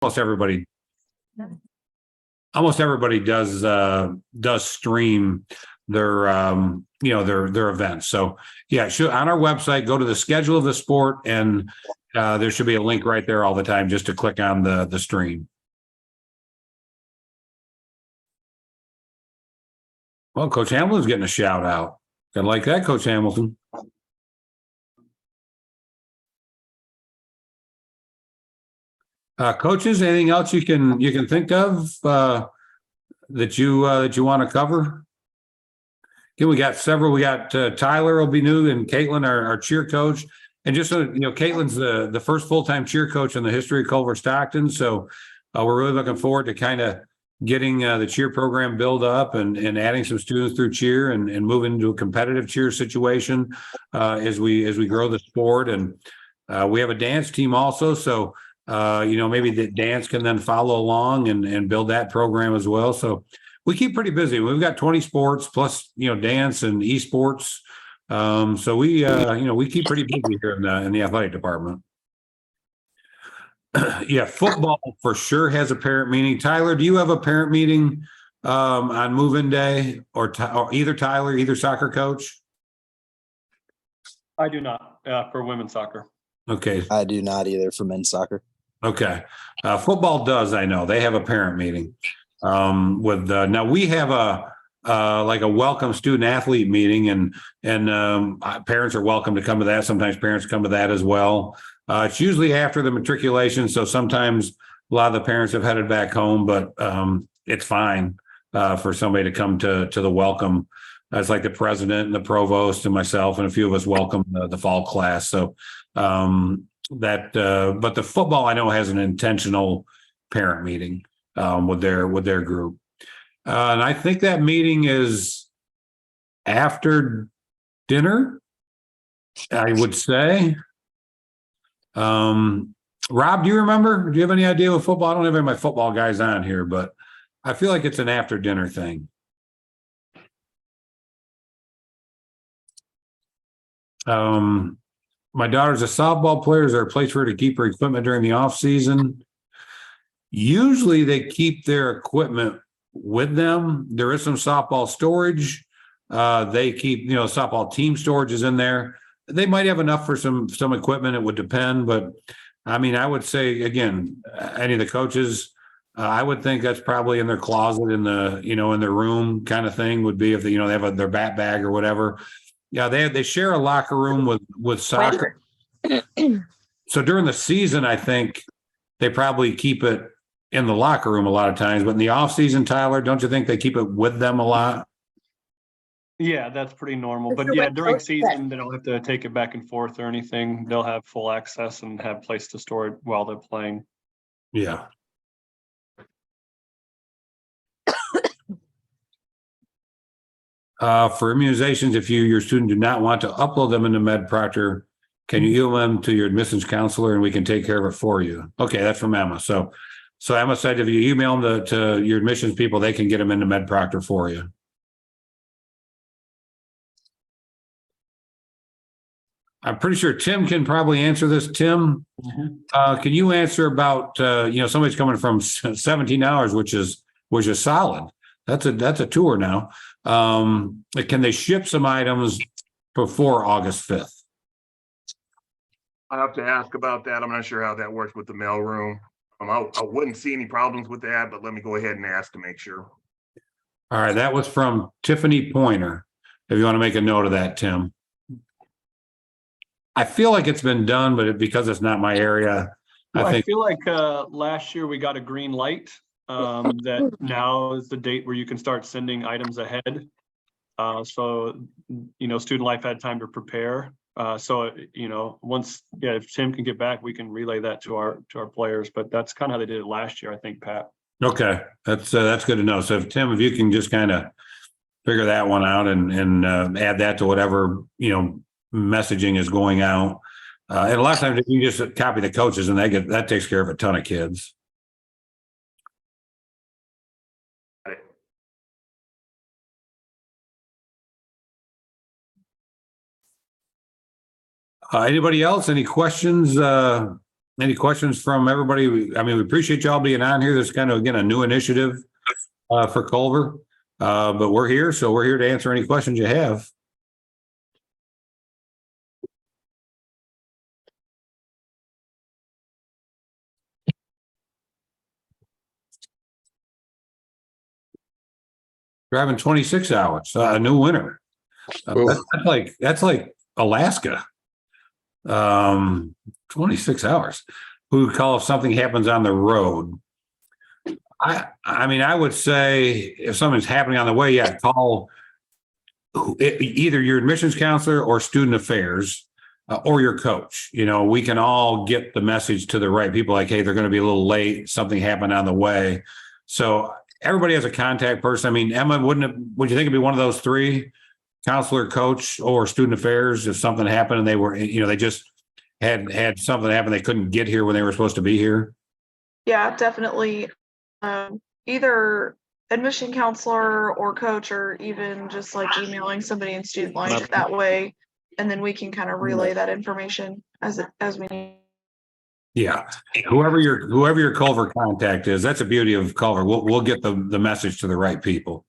almost everybody almost everybody does stream their their events. So yeah, on our website, go to the schedule of the sport, and there should be a link right there all the time just to click on the stream. Well, Coach Hamilton's getting a shout out. I like that, Coach Hamilton. Coaches, anything else you can think of that you want to cover? Again, we got several. We got Tyler will be new, and Caitlin, our cheer coach. And just so Caitlin's the first full-time cheer coach in the history of Culver-Stockton. So we're really looking forward to kind of getting the cheer program built up and adding some students through cheer and moving into a competitive cheer situation as we grow the sport. And we have a dance team also. So maybe the dance can then follow along and build that program as well. So we keep pretty busy. We've got 20 sports plus, dance and esports. So we keep pretty busy here in the athletic department. Yeah, football for sure has a parent meeting. Tyler, do you have a parent meeting on move-in day, or either Tyler, either soccer coach? I do not for women's soccer. Okay. I do not either for men's soccer. Okay. Football does, I know. They have a parent meeting. Now we have a welcome student athlete meeting, and parents are welcome to come to that. Sometimes parents come to that as well. It's usually after the matriculation, so sometimes a lot of the parents have headed back home, but it's fine for somebody to come to the welcome. It's like the president and the provost and myself and a few of us welcome the fall class. So but the football I know has an intentional parent meeting with their group, and I think that meeting is after dinner, I would say. Rob, do you remember? Do you have any idea what football? I don't have any of my football guys on here, but I feel like it's an after dinner thing. My daughter's a softball player. Is there a place for her to keep her equipment during the off season? Usually they keep their equipment with them. There is some softball storage. They keep, softball team storage is in there. They might have enough for some equipment. It would depend, but I mean, I would say again, any of the coaches, I would think that's probably in their closet in their room kind of thing would be if they have their bat bag or whatever. Yeah, they share a locker room with soccer. So during the season, I think they probably keep it in the locker room a lot of times, but in the off season, Tyler, don't you think they keep it with them a lot? Yeah, that's pretty normal. But yeah, during season, they don't have to take it back and forth or anything. They'll have full access and have place to store it while they're playing. Yeah. For immunizations, if your student do not want to upload them into MedProctor, can you email them to your admissions counselor and we can take care of it for you? Okay, that's from Emma. So Emma said if you email them to your admissions people, they can get them into MedProctor for you. I'm pretty sure Tim can probably answer this. Tim, can you answer about somebody's coming from 17 hours, which is solid. That's a tour now. Can they ship some items before August 5th? I have to ask about that. I'm not sure how that works with the mailroom. I wouldn't see any problems with that, but let me go ahead and ask to make sure. All right, that was from Tiffany Pointer. If you want to make a note of that, Tim. I feel like it's been done, but because it's not my area, I feel like last year we got a green light. That now is the date where you can start sending items ahead. So Student Life had time to prepare. Once, if Tim can get back, we can relay that to our players. But that's kind of how they did it last year, I think, Pat. Okay, that's good to know. So if Tim, if you can just kind of figure that one out and add that to whatever messaging is going out, and a lot of times you just copy the coaches and that takes care of a ton of kids. Anybody else? Any questions Any questions from everybody? We appreciate y'all being on here. This is kind of, again, a new initiative for Culver. But we're here, so we're here to answer any questions you have. Driving 26 hours, a new winner. That's like Alaska. 26 hours. Who would call if something happens on the road? I would say if something's happening on the way, yeah, call either your admissions counselor or student affairs or your coach. We can all get the message to the right people, like, hey, they're going to be a little late. Something happened on the way. So everybody has a contact person. Emma, would you think it'd be one of those three? Counselor, coach, or student affairs, if something happened and they were, they just had something happen, they couldn't get here when they were supposed to be here? Yeah, definitely. Either admission counselor or coach, or even just like emailing somebody in student life that way. And then we can kind of relay that information as we need. Yeah. Whoever your Culver contact is, that's the beauty of Culver. We'll get the message to the right people.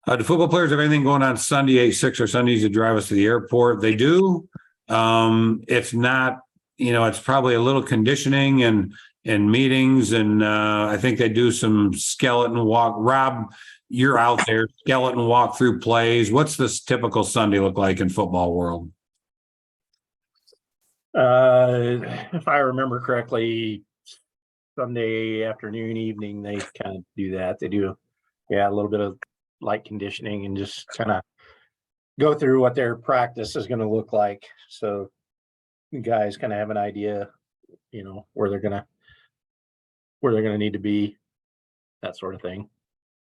Do football players have anything going on Sunday, 8-6 or Sundays to drive us to the airport? They do. It's not, it's probably a little conditioning and meetings. And I think they do some skeleton walk. Rob, you're out there, skeleton walk through plays. What's this typical Sunday look like in football world? If I remember correctly, Sunday afternoon, evening, they kind of do that. They do, a little bit of light conditioning and just kind of go through what their practice is going to look like. So you guys kind of have an idea, where they're going to need to be, that sort of thing.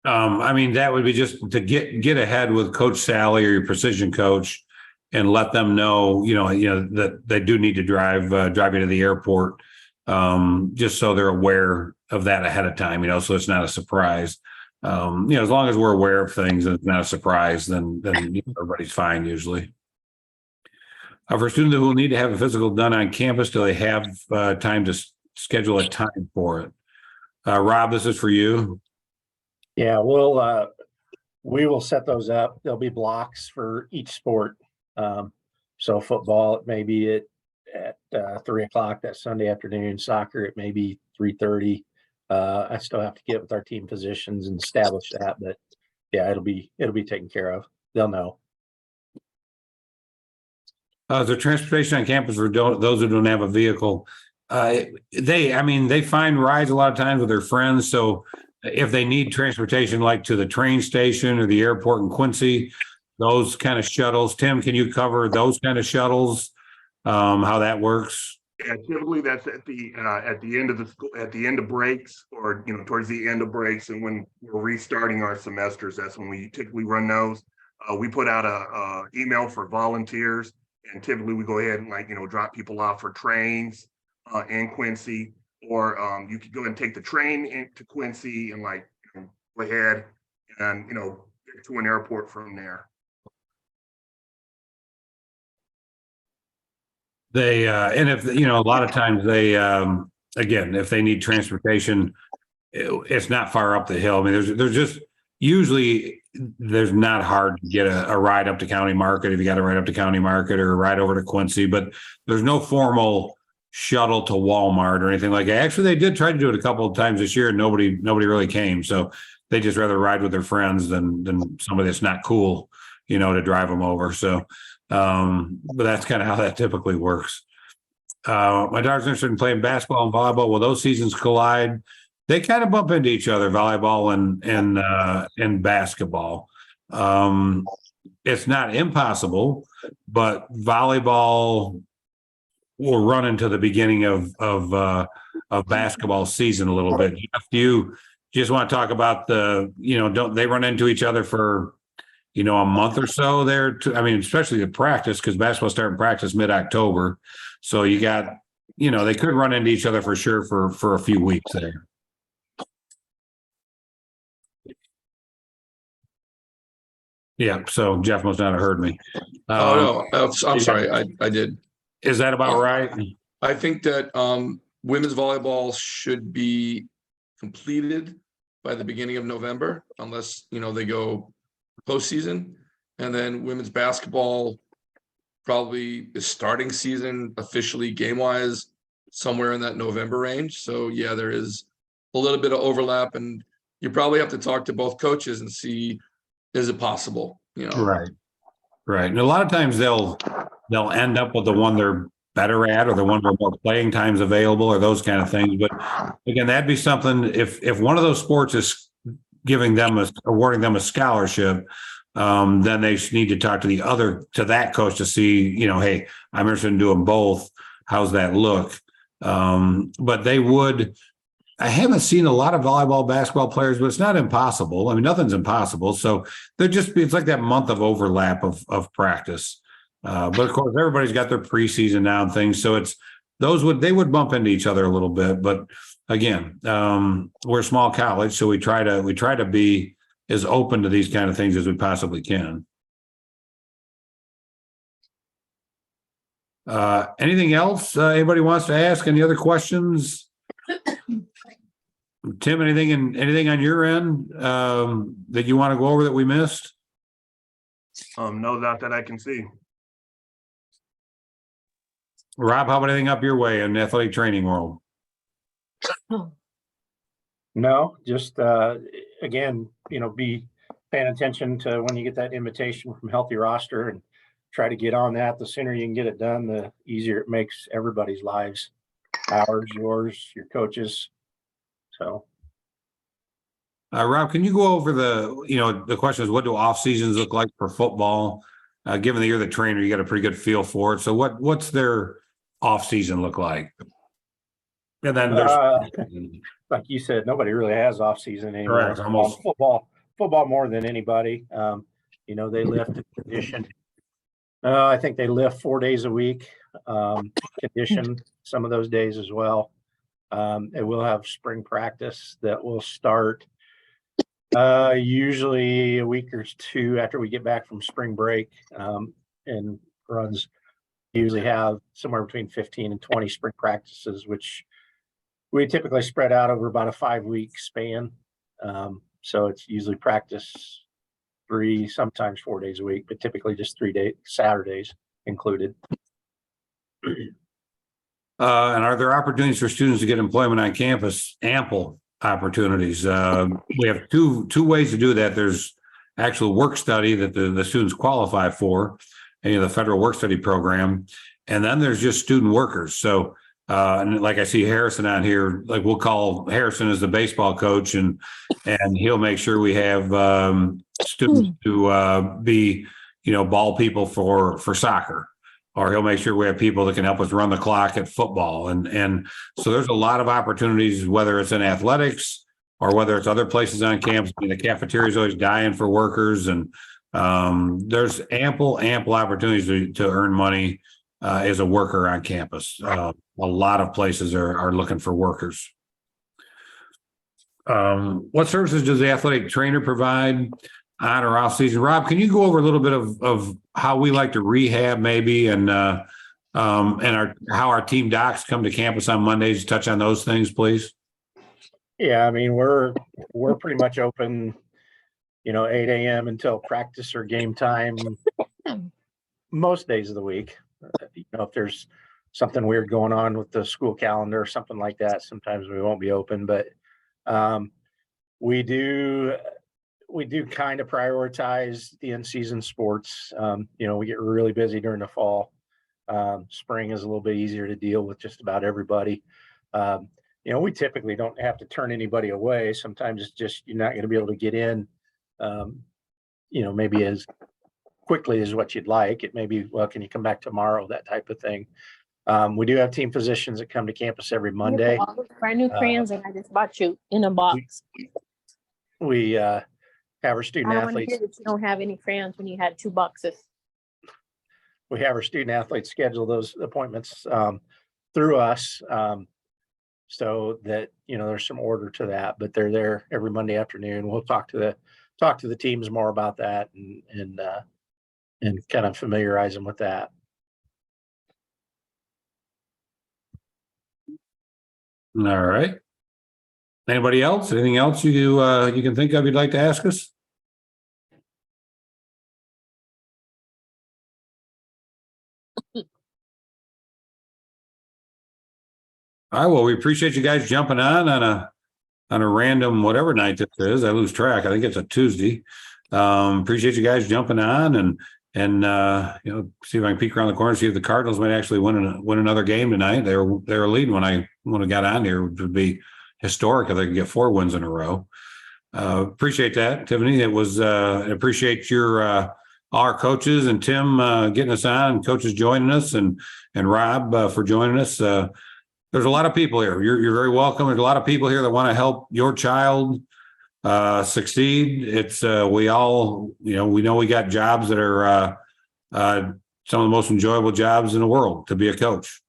That would be just to get ahead with Coach Sally or your precision coach and let them know, that they do need to drive you to the airport, just so they're aware of that ahead of time, so it's not a surprise. As long as we're aware of things and it's not a surprise, then everybody's fine usually. For students who will need to have a physical done on campus, do they have time to schedule a time for it? Rob, this is for you. Yeah, we will set those up. There'll be blocks for each sport. So football, it may be at 3:00 that Sunday afternoon. Soccer, it may be 3:30. I still have to get with our team positions and establish that, but yeah, it'll be taken care of. They'll know. Is there transportation on campus for those who don't have a vehicle? They find rides a lot of times with their friends. So if they need transportation, like to the train station or the airport in Quincy, those kind of shuttles. Tim, can you cover those kind of shuttles? How that works? Yeah, typically that's at the end of the school, at the end of breaks, or towards the end of breaks, and when we're restarting our semesters, that's when we typically run those. We put out a email for volunteers, and typically we go ahead and drop people off for trains in Quincy, or you could go and take the train into Quincy and go ahead and get to an airport from there. They and if a lot of times they again, if they need transportation, it's not far up the hill. There's just usually there's not hard to get a ride up to County Market if you got to ride up to County Market or a ride over to Quincy, but there's no formal shuttle to Walmart or anything like that. Actually, they did try to do it a couple of times this year and nobody really came. So they just rather ride with their friends than somebody that's not cool, to drive them over. So but that's kind of how that typically works. My daughter's interested in playing basketball and volleyball. Will those seasons collide? They kind of bump into each other, volleyball and basketball. It's not impossible, but volleyball will run into the beginning of basketball season a little bit. Do you just want to talk about don't they run into each other for a month or so there? Especially the practice, because basketball starting practice mid-October. So you got, they could run into each other for sure for a few weeks there. Yeah. So Jeff must not have heard me. Oh, no, I'm sorry. I did. Is that about right? I think that women's volleyball should be completed by the beginning of November, unless, they go postseason. And then women's basketball probably is starting season officially game-wise somewhere in that November range. So yeah, there is a little bit of overlap, and you probably have to talk to both coaches and see, is it possible? Right. Right. And a lot of times they'll end up with the one they're better at, or the one where more playing time's available, or those kind of things. But again, that'd be something, if one of those sports is awarding them a scholarship, then they need to talk to that coach to see, hey, I'm interested in doing both. How's that look? But I haven't seen a lot of volleyball, basketball players, but it's not impossible. I mean, nothing's impossible. So it's like that month of overlap of practice. But of course, everybody's got their preseason now and things. So they would bump into each other a little bit. But again, we're a small college, so we try to be as open to these kind of things as we possibly can. Anything else anybody wants to ask? Any other questions? Tim, anything on your end that you want to go over that we missed? No, not that I can see. Rob, how about anything up your way in the athletic training world? No, just again, be paying attention to when you get that invitation from Healthy Roster, and try to get on that. The sooner you can get it done, the easier it makes everybody's lives. Ours, yours, your coaches. So, Rob, can you go over the question is, what do off seasons look like for football? Given that you're the trainer, you got a pretty good feel for it. So what's their off season look like? And then there's like you said, nobody really has off season anymore. Correct, almost. Football more than anybody. They lift and condition. I think they lift 4 days a week, condition some of those days as well. It will have spring practice that will start usually a week or two after we get back from spring break, and runs usually have somewhere between 15 and 20 spring practices, which we typically spread out over about a 5-week span. So it's usually practice 3, sometimes 4 days a week, but typically just 3 days, Saturdays included. And are there opportunities for students to get employment on campus? Ample opportunities. We have two ways to do that. There's actual work study that the students qualify for, the federal work study program. And then there's just student workers. So, and like I see Harrison on here, like we'll call Harrison as the baseball coach, and he'll make sure we have students to be, ball people for soccer. Or he'll make sure we have people that can help us run the clock at football. And so there's a lot of opportunities, whether it's in athletics or whether it's other places on campus. The cafeteria is always dying for workers, and there's ample opportunities to earn money as a worker on campus. A lot of places are looking for workers. What services does the athletic trainer provide on or off season? Rob, can you go over a little bit of how we like to rehab maybe, and how our team docs come to campus on Mondays? Touch on those things, please. Yeah, I mean, we're pretty much open, 8 a.m. until practice or game time most days of the week. If there's something weird going on with the school calendar or something like that, sometimes we won't be open, but we do kind of prioritize the in-season sports. We get really busy during the fall. Spring is a little bit easier to deal with just about everybody. We typically don't have to turn anybody away. Sometimes it's just you're not going to be able to get in, maybe as quickly as what you'd like. It may be, well, can you come back tomorrow? That type of thing. We do have team physicians that come to campus every Monday. Brand new crayons, and I just bought you in a box. We have our student I don't want to athletes. hear that you don't have any crayons when you had 2 boxes. We have our student athletes schedule those appointments through us, so that there's some order to that. But they're there every Monday afternoon. We'll talk to the teams more about that and kind of familiarize them with that. All right. Anybody else? Anything else you can think of you'd like to ask us? All right, well, we appreciate you guys jumping on a random whatever night this is. I lose track. I think it's a Tuesday. Appreciate you guys jumping on and see if I can peek around the corner and see if the Cardinals might actually win another game tonight. They were leading when I got on here. It would be historic if they could get 4 wins in a row. Appreciate that, Tiffany. It was appreciate your our coaches and Tim getting us on, and coaches joining us, and Rob for joining us. There's a lot of people here. You're very welcome. There's a lot of people here that want to help your child succeed. It's we all, we know we got jobs that are some of the most enjoyable jobs in the world to be a coach.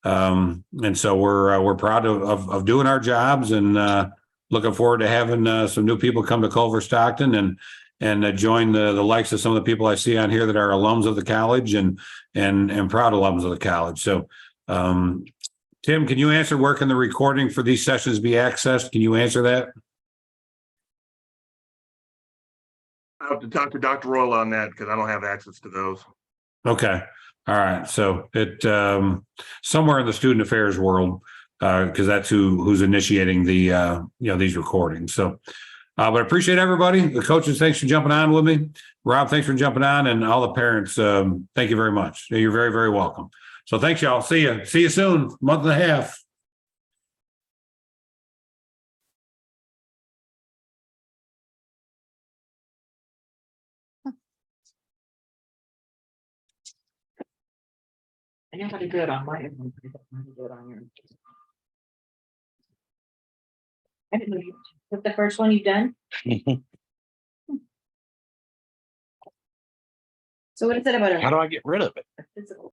And so we're proud of doing our jobs, and looking forward to having some new people come to Culver-Stockton and join the likes of some of the people I see on here that are alums of the college and proud alums of the college. So Tim, can you answer where can the recording for these sessions be accessed? Can you answer that? I have to talk to Dr. Royal on that because I don't have access to those. Okay. All right. So it somewhere in the student affairs world, because that's who's initiating the these recordings. So but I appreciate everybody. The coaches, thanks for jumping on with me. Rob, thanks for jumping on, and all the parents, thank you very much. You're very, very welcome. So thanks, y'all. See you soon. Month and a half. I know how to do it on my end. I don't know how to do it on yours. I didn't know you. Is the first one you've done? So what is it about How do I get rid of it? a physical